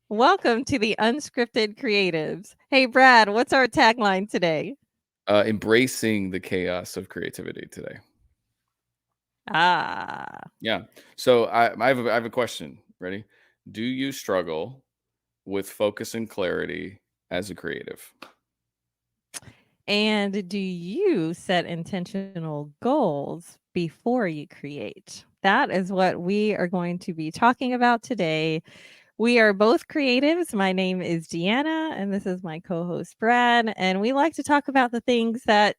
Welcome to the Unscripted Creatives. Hey, Brad, what's our tagline today? Embracing the chaos of creativity today. Ah, Yeah. So I have a question. Ready? Do you struggle with focus and clarity as a creative? and do you set intentional goals before you create? That is what we are going to be talking about today. We are both creatives. My name is Deanna, and this is my co host, Brad. And we like to talk about the things that,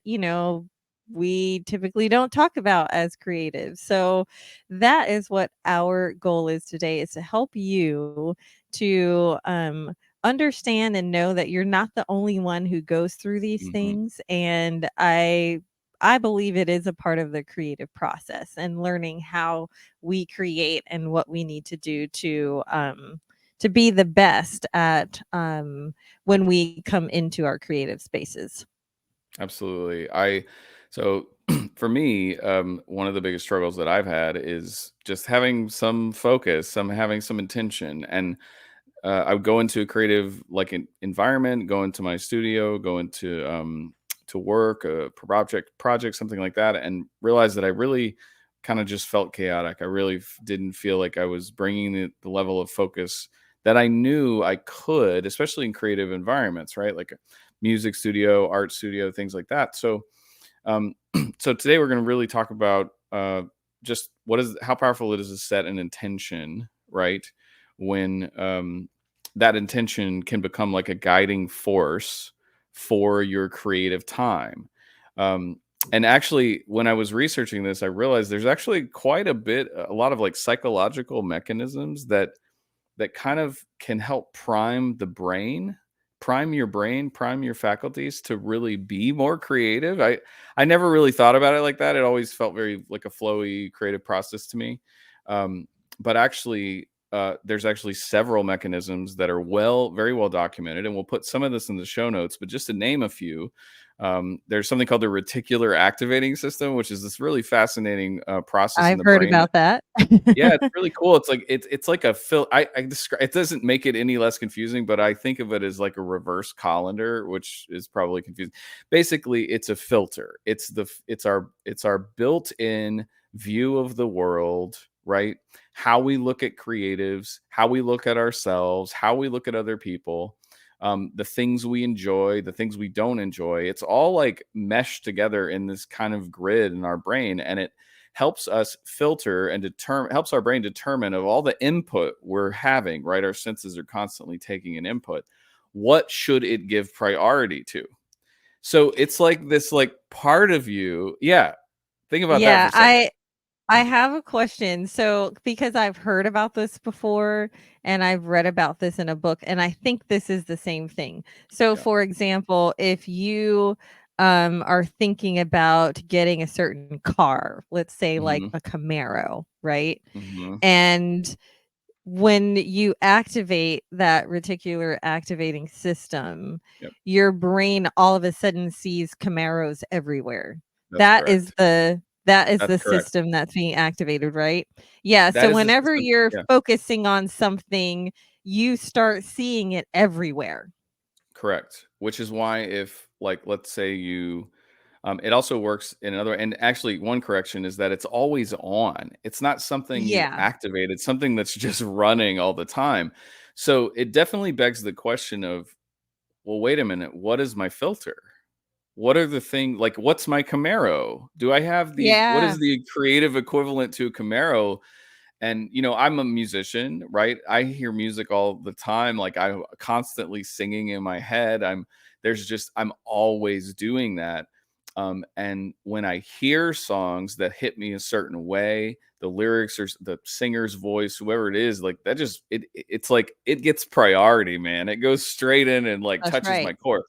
we typically don't talk about as creatives. So that is what our goal is today is to help you to understand and know that you're not the only one who goes through these Hmm. things. And I believe it is a part of the creative process and learning how we create and what we need to do to be the best at when we come into our creative spaces. Absolutely. So for me, one of the biggest struggles that I've had is just having some focus, having some intention, and I would go into a creative like environment, go into my studio, go into to work, a project, something like that, and realize that I really kind of just felt chaotic. I really didn't feel like I was bringing the level of focus that I knew I could, especially in creative environments, right? Like a music studio, art studio, things like that. So um, so today we're going to really talk about just how powerful it is to set an intention, right? When that intention can become like a guiding force for your creative time. Um, and actually, when I was researching this, I realized there's actually a lot of like psychological mechanisms that kind of can help prime your brain, prime your faculties to really be more creative. I never really thought about it like that. It always felt very like a flowy creative process to me. Um, but actually, there's actually several mechanisms that are very well documented, and we'll put some of this in the show notes. But just to name a few, there's something called the reticular activating system, which is this really fascinating process in I've the heard brain. about that. Yeah, it's really cool. It's like a I describe it doesn't make it any less confusing, but I think of it as like a reverse colander, which is probably confusing. Basically, it's a filter. It's our built-in view of the world, right? How we look at creatives, how we look at ourselves, how we look at other people, the things we enjoy, the things we don't enjoy. It's all like meshed together in this kind of grid in our brain, and it helps us filter and helps our brain determine of all the input we're having, right? Our senses are constantly taking an input. What should it give priority to? So it's like this like part of you. Yeah. Think about that for Yeah, a second. I have a question. So, because I've heard about this before and I've read about this in a book, and I think this is the same thing. So, Yeah. for example, if you are thinking about getting a certain car, let's say like Hmm. a Camaro, right? Hmm. And when you activate that reticular activating system, Yep. your brain all of a sudden sees Camaros everywhere. That's That is correct. the That's correct. system that's being activated, right? Yeah, That so is the whenever system. you're Yeah. focusing on something, you start seeing it everywhere. Correct. Which is why if like let's say you it also works in another and actually one correction is that it's always on. It's not something you Yeah. activate, it's something that's just running all the time. So it definitely begs the question of, well, wait a minute, what is my filter? What are the things like what's my Camaro? Do I have the what Yeah. is the creative equivalent to a Camaro? And I'm a musician, right? I hear music all the time, like I'm constantly singing in my head. I'm always doing that. And when I hear songs that hit me a certain way, the lyrics or the singer's voice, whoever it is, like that just it's like it gets priority, man. It goes straight in and like That's touches my right. core.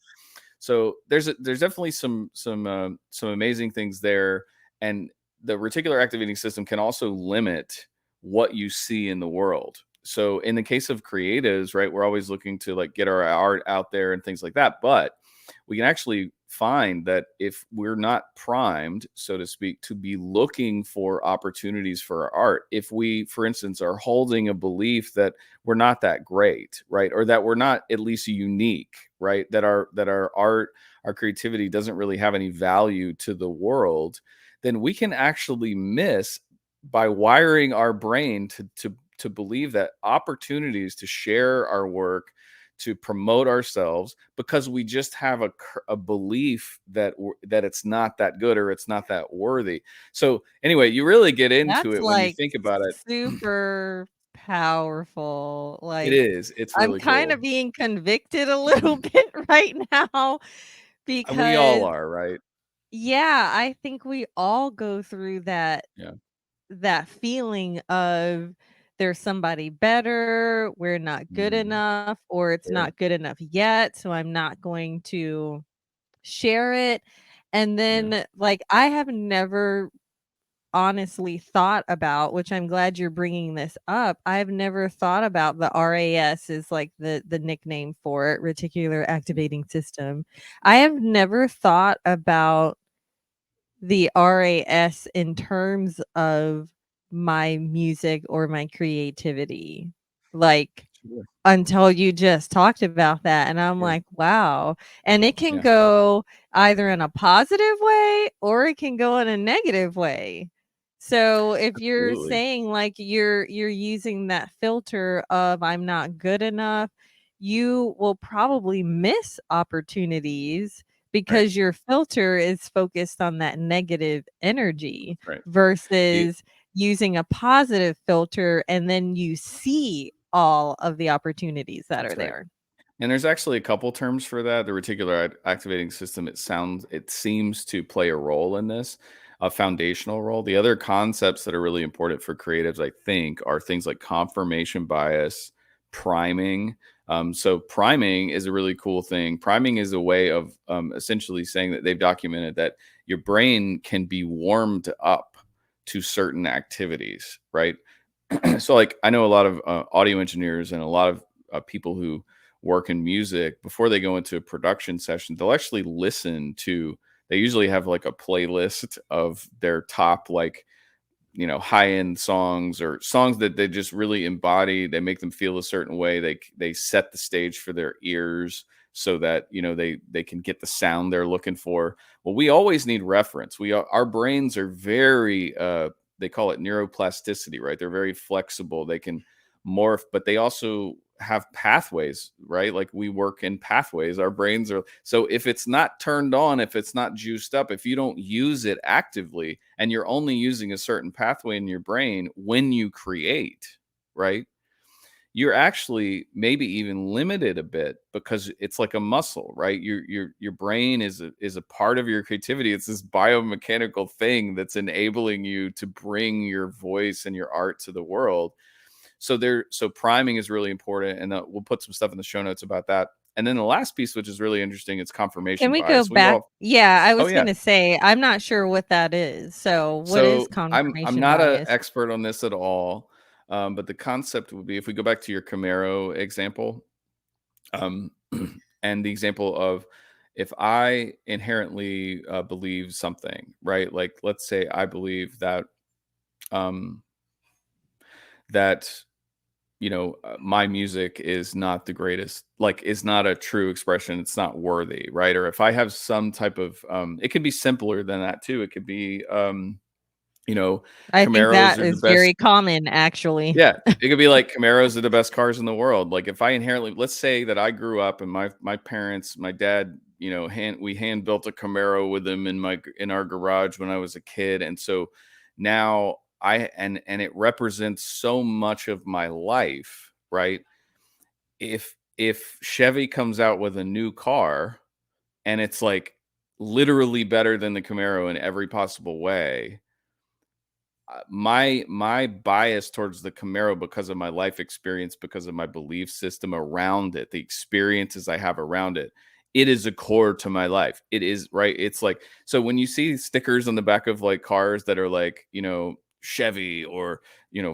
So there's definitely some amazing things there, and the reticular activating system can also limit what you see in the world. So in the case of creatives, right, we're always looking to like get our art out there and things like that, but we can actually find that if we're not primed, so to speak, to be looking for opportunities for our art, if we, for instance, are holding a belief that we're not that great, right, or that we're not at least unique, right, that our art, our creativity doesn't really have any value to the world, then we can actually miss, by wiring our brain to believe that opportunities to share our work, to promote ourselves, because we just have a belief that that it's not that good or it's not that worthy. So anyway, you really get into That's, it when you like, think about it. super powerful, It like, is. It's I'm really kinda cool. being convicted a little bit right now We all because are, right? yeah, I think we all go through Yeah. that feeling of there's somebody better, we're not good Mm, enough, or it's sure. not good enough yet, so I'm not going to share it. And Yeah. then, like, I have never honestly thought about, which I'm glad you're bringing this up. I've never thought about the RAS is like the nickname for it, Reticular Mm, Activating System. I have never thought about the RAS in terms of my music or my creativity, like, sure. until you just talked about that, and I'm Yeah. like, "Wow," and it can Yeah. go either in a positive way or it can go in a negative way. So, if you're Absolutely. saying, like, you're using that filter of "I'm not good enough," you will probably miss opportunities Right. because your filter is focused on that negative energy That's right. The versus using a positive filter and then you see all of the opportunities that are that's right. there. And there's actually a couple terms for that. The reticular activating system, it seems to play a role in this, a foundational role. The other concepts that are really important for creatives, I think, are things like confirmation bias, priming. So priming is a really cool thing. Priming is a way of essentially saying that they've documented that your brain can be warmed up to certain activities, right? So like I know a lot of audio engineers and a lot of people who work in music. Before they go into a production session, they'll actually listen to, they usually have like a playlist of their top, like, high end songs, or songs that they just really embody. They make them feel a certain way. They set the stage for their ears so that they can get the sound they're looking for. Well, we always need reference. Our brains are very they call it neuroplasticity, right? They're very flexible. They can morph, but they also have pathways, right? Like we work in pathways. Our brains are, so if it's not turned on, if it's not juiced up, if you don't use it actively, and you're only using a certain pathway in your brain when you create, right, you're actually maybe even limited a bit, because it's like a muscle, right? Your brain is a part of your creativity. It's this biomechanical thing that's enabling you to bring your voice and your art to the world. So priming is really important, and we'll put some stuff in the show notes about that. And then the last piece, which is really interesting, is Can confirmation we go bias. We back? all Yeah, I Oh was yeah. gonna say, I'm not sure what that is. So, what is So I'm confirmation not an bias? expert on this at all, but the concept would be, if we go back to your Camaro example, um, and the example of, if I inherently believe something, right? Like let's say I believe that um, that my music is not the greatest, like is not a true expression, it's not worthy, right? Or if I have some type of it can be simpler than that too. It could be you know I think Camaros that are the is best. very common, actually. Yeah, it could be like Camaros are the best cars in the world. Like if I inherently, let's say that I grew up and my parents, my dad, we hand built a Camaro with him in our garage when I was a kid, and so now and it represents so much of my life, right? If Chevy comes out with a new car and it's like literally better than the Camaro in every possible way, my bias towards the Camaro, because of my life experience, because of my belief system around it, the experiences I have around it, it is a core to my life. It is, right. It's like, so when you see stickers on the back of like cars that are like, Chevy or,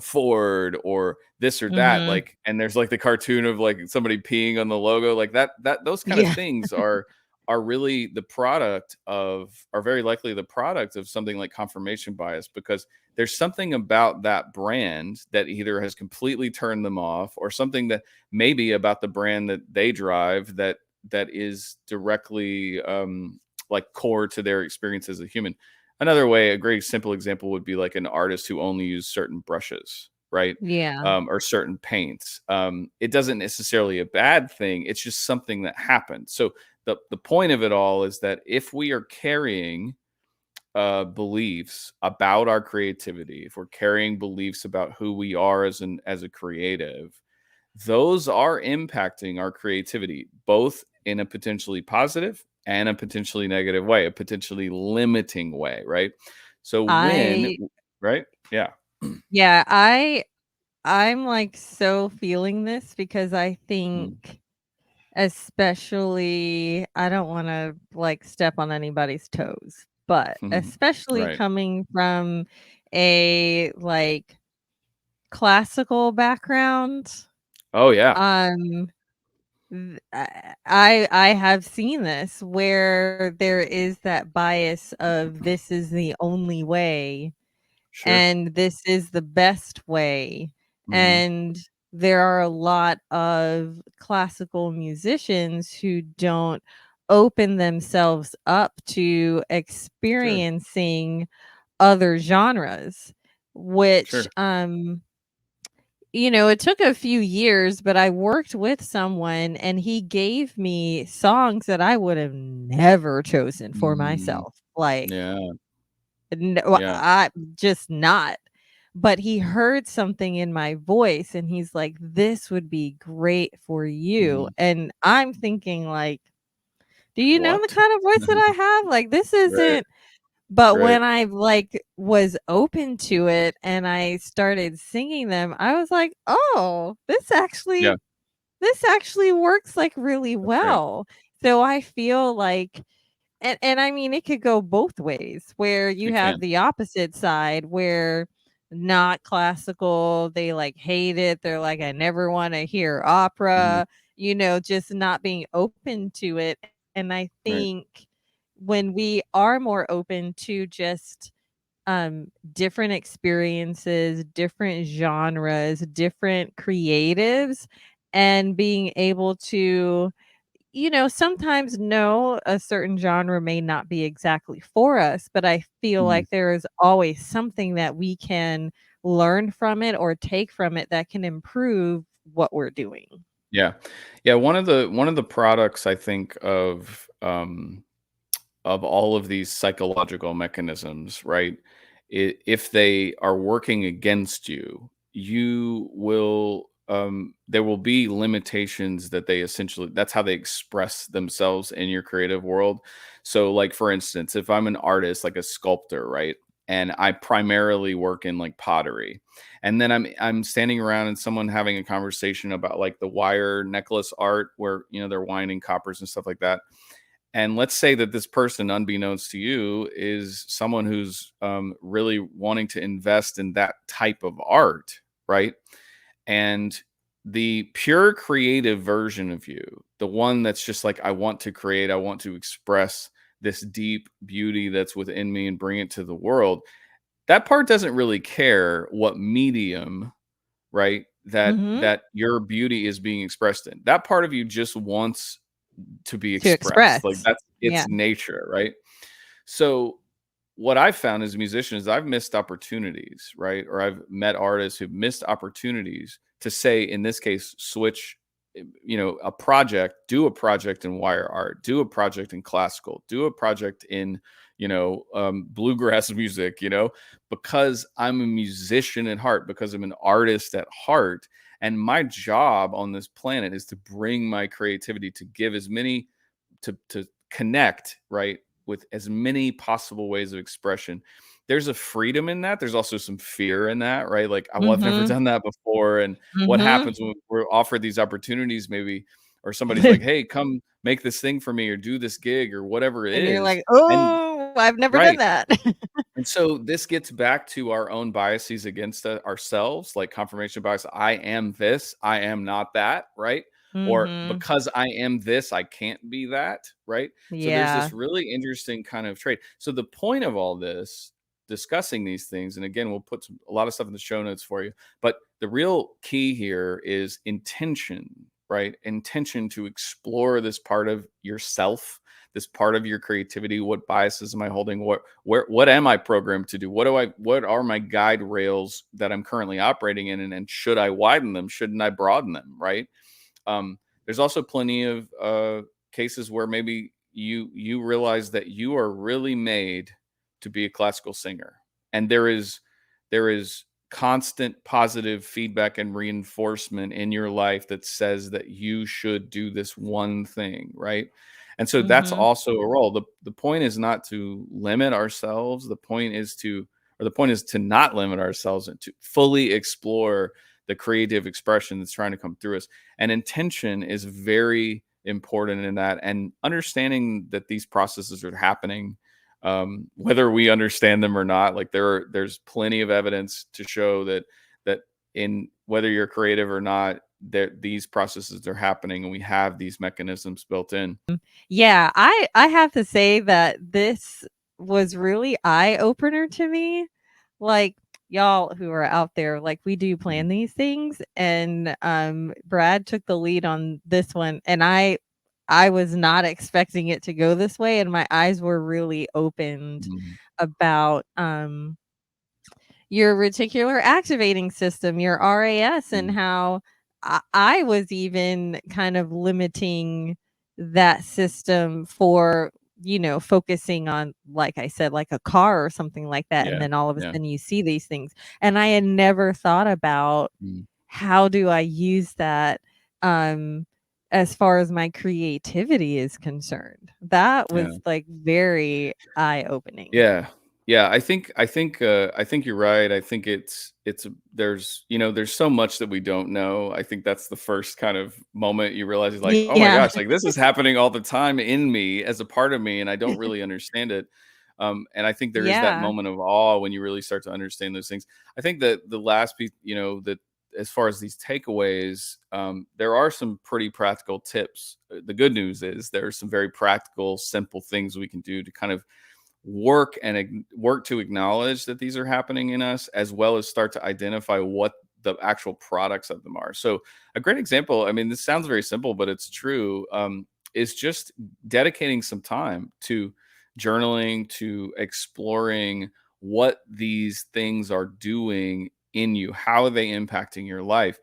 Ford or this or that, Mhm. like, and there's like the cartoon of like somebody peeing on the logo, like that those kind of Yeah. things are are really the product of, are very likely the product of something like confirmation bias, because there's something about that brand that either has completely turned them off, or something that maybe about the brand that they drive that is directly like core to their experience as a human. Another way, a great simple example would be like an artist who only uses certain brushes, right? Yeah. Or certain paints. It doesn't necessarily a bad thing. It's just something that happened. So the point of it all is that if we are carrying beliefs about our creativity, if we're carrying beliefs about who we are as a creative, those are impacting our creativity, both in a potentially positive and a potentially negative way, a potentially limiting way, right? So when, I right? Yeah. yeah, I'm like so feeling this because I Mm. think especially I don't want to like step on anybody's toes, but especially Right. coming from a like classical background, Oh yeah. um I have seen this where there is that bias of this is the only way Sure. and this is the best way. Hmm. And there are a lot of classical musicians who don't open themselves up to Sure. experiencing other genres, which Sure. it took a few years, but I worked with someone and he gave me songs that I would have never chosen for Mm. myself. Like, Yeah. no, Yeah. I just not. But he heard something in my voice and he's like, "This would be great for you." Mhm. And I'm thinking like, "Do you know the What? kind of voice that I have? Like this Right. isn't." But Right. when I like was open to it and I started singing them, I was like, "Oh, Yeah. this actually works like really That's right. well." So I feel like and I mean, it could go both ways where you It have can. the opposite side where not classical, they like hate it. They're like, I never want to hear Mhm. opera, just not being open to it. And I Right. think when we are more open to just different experiences, different genres, different creatives, and being able to sometimes no, a certain genre may not be exactly for us, but I feel Mhm. like there is always something that we can learn from it or take from it that can improve what we're doing. Yeah. Yeah, one of the products I think of all of these psychological mechanisms, right? If they are working against you, you will there will be limitations that they essentially, that's how they express themselves in your creative world. So like for instance, if I'm an artist like a sculptor, right? And I primarily work in like pottery. And then I'm standing around and someone having a conversation about like the wire necklace art where, they're winding coppers and stuff like that. And let's say that this person, unbeknownst to you, is someone who's really wanting to invest in that type of art, right? And the pure creative version of you, the one that's just like, I want to create, I want to express this deep beauty that's within me and bring it to the world. That part doesn't really care what medium, right? That Mhm. that your beauty is being expressed in. That part of you just wants to be To expressed. Like express. that's Yeah. its nature, right? So what I've found as musicians, I've missed opportunities, right? Or I've met artists who've missed opportunities to say, in this case, switch, a project, do a project in wire art, do a project in classical, do a project in, bluegrass music, because I'm a musician at heart, because I'm an artist at heart. And my job on this planet is to bring my creativity, to give as many, to connect, right, with as many possible ways of expression. There's a freedom in that. There's also some fear in that, right? Like, oh, well, I've never Mhm. done that before. And what Mhm. happens when we're offered these opportunities, maybe, or somebody's like, hey, come make this thing for me or do this gig or whatever it And you're is. like, And "Oh, I've never done right. that." And so this gets back to our own biases against ourselves, like confirmation bias. I am this, I am not that, right? or Mhm. because I am this, I can't be that, right? So there's Yeah. this really interesting kind of trait. So the point of all this, discussing these things, and again, we'll put a lot of stuff in the show notes for you, but the real key here is intention, right? Intention to explore this part of yourself, this part of your creativity. What biases am I holding? What am I programmed to do? What are my guide rails that I'm currently operating in? And should I widen them? Shouldn't I broaden them? Right. There's also plenty of cases where maybe you realize that you are really made to be a classical singer, and there is constant positive feedback and reinforcement in your life that says that you should do this one thing, right? And so that's Mhm. also a role. The point is not to limit ourselves. The point is to not limit ourselves and to fully explore the creative expression that's trying to come through us. And intention is very important in that, and understanding that these processes are happening, whether we understand them or not. Like there's plenty of evidence to show that in whether you're creative or not, that these processes are happening, and we have these mechanisms built in. Yeah, I have to say that this was really eye opener to me. Like, y'all who are out there, like, we do Mhm. plan these things, and Brad took the lead on this one, and I was not expecting it to go this way, and my eyes were really opened Mhm. about your reticular activating system, your RAS, and Mhm. how I was even kind of limiting that system for, focusing on, like I said, like a car or something like that. And Yeah. then all of a Yeah. sudden you see these things. And I had never thought about Mhm. how do I use that um as far as my creativity is concerned. That Yeah. was like very eye opening. Yeah. Yeah, I think you're right. I think there's so much that we don't know. I think that's the first kind of moment you realize is like, "Oh my Yeah. gosh, like this is happening all the time in me as a part of me, and I don't really understand it." And I think there is that Yeah. moment of awe when you really start to understand those things. I think that the last piece, that as far as these takeaways, there are some pretty practical tips. The good news is there are some very practical, simple things we can do to kind of work to acknowledge that these are happening in us, as well as start to identify what the actual products of them are. So a great example, I mean, this sounds very simple, but it's true, is just dedicating some time to journaling, to exploring what these things are doing in you, how are they impacting your life.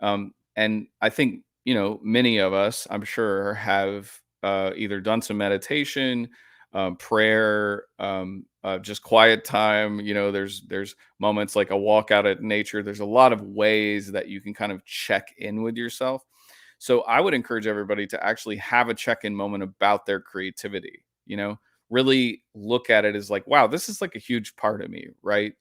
And I think, many of us, I'm sure, have either done some meditation, prayer, just quiet time. There's moments like a walk out at nature. There's a lot of ways that you can kind of check in with yourself. So I would encourage everybody to actually have a check-in moment about their creativity. Really look at it as like, wow, this is like a huge part of me, right?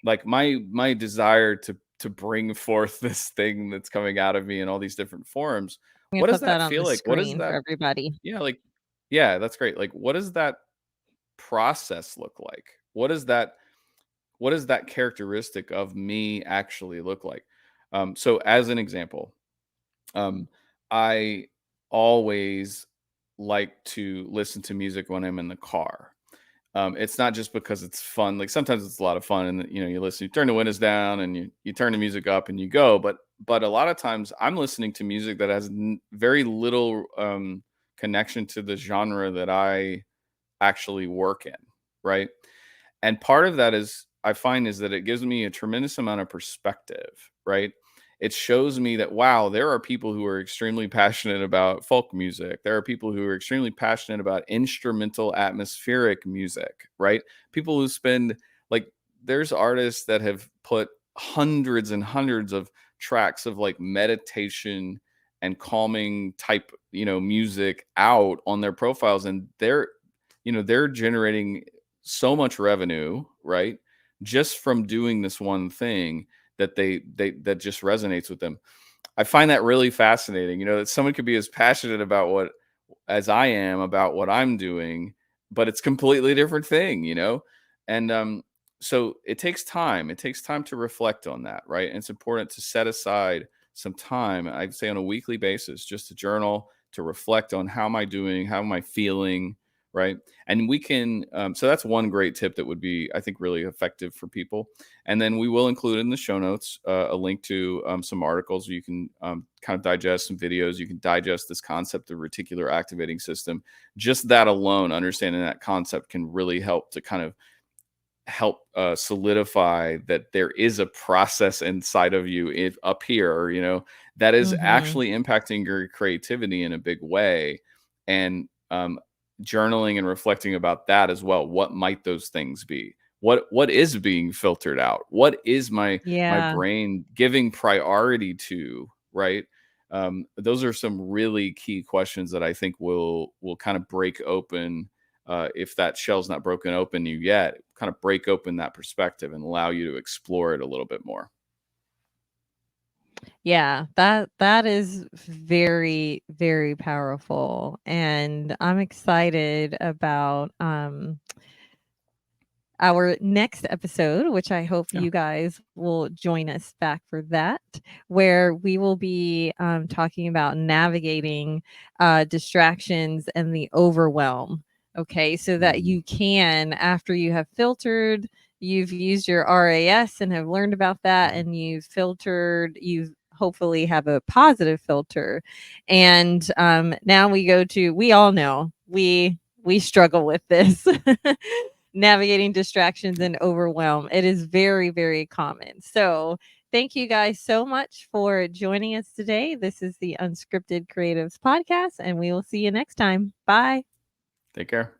Like my desire to bring forth this thing that's coming out of me in all these different forms. I'm gonna What does put that that on feel the like? What is screen for that? everybody. Yeah, like, yeah, that's great. Like, what does that process look like? What does that characteristic of me actually look like? So as an example, um, I always like to listen to music when I'm in the car. It's not just because it's fun. Like sometimes it's a lot of fun, and you listen, you turn the windows down, and you turn the music up, and you go. But a lot of times I'm listening to music that has very little connection to the genre that I actually work in, right? And part of that is I find is that it gives me a tremendous amount of perspective, right? It shows me that wow, there are people who are extremely passionate about folk music. There are people who are extremely passionate about instrumental atmospheric music, right? People who spend like there's artists that have put hundreds and hundreds of tracks of like meditation and calming type, music out on their profiles, and they're generating so much revenue, right? Just from doing this one thing that just resonates with them. I find that really fascinating, that someone could be as passionate about what as I am about what I'm doing, but it's completely different thing. And so it takes time. It takes time to reflect on that, right? And it's important to set aside some time, I'd say on a weekly basis, just to journal, to reflect on how am I doing, how am I feeling, right? And we can, so that's one great tip that would be, I think, really effective for people. And then we will include in the show notes a link to some articles where you can kind of digest some videos. You can digest this concept of reticular activating system. Just that alone, understanding that concept, can really help to kind of help solidify that there is a process inside of you, if up here, that is Mhm. actually impacting your creativity in a big way. And journaling and reflecting about that as well. What might those things be? What is being filtered out? What is my Yeah. brain giving priority to, right? Those are some really key questions that I think will kind of break open, if that shell's not broken open you yet, kind of break open that perspective and allow you to explore it a little bit more. Yeah, that is very, very powerful, and I'm excited about our next episode, which I hope Yeah. you guys will join us back for that, where we will be talking about navigating distractions and the overwhelm. Okay, so that Mm. you can, after you have filtered, you've used your RAS and have learned about that, Mhm. and you've filtered, you've hopefully have a positive filter. And now we go to, we all know we struggle with this. Navigating distractions and overwhelm. It is very, very common. So, thank you guys so much for joining us today. This is the Unscripted Creatives Podcast, and we will see you next time. Bye. Take care.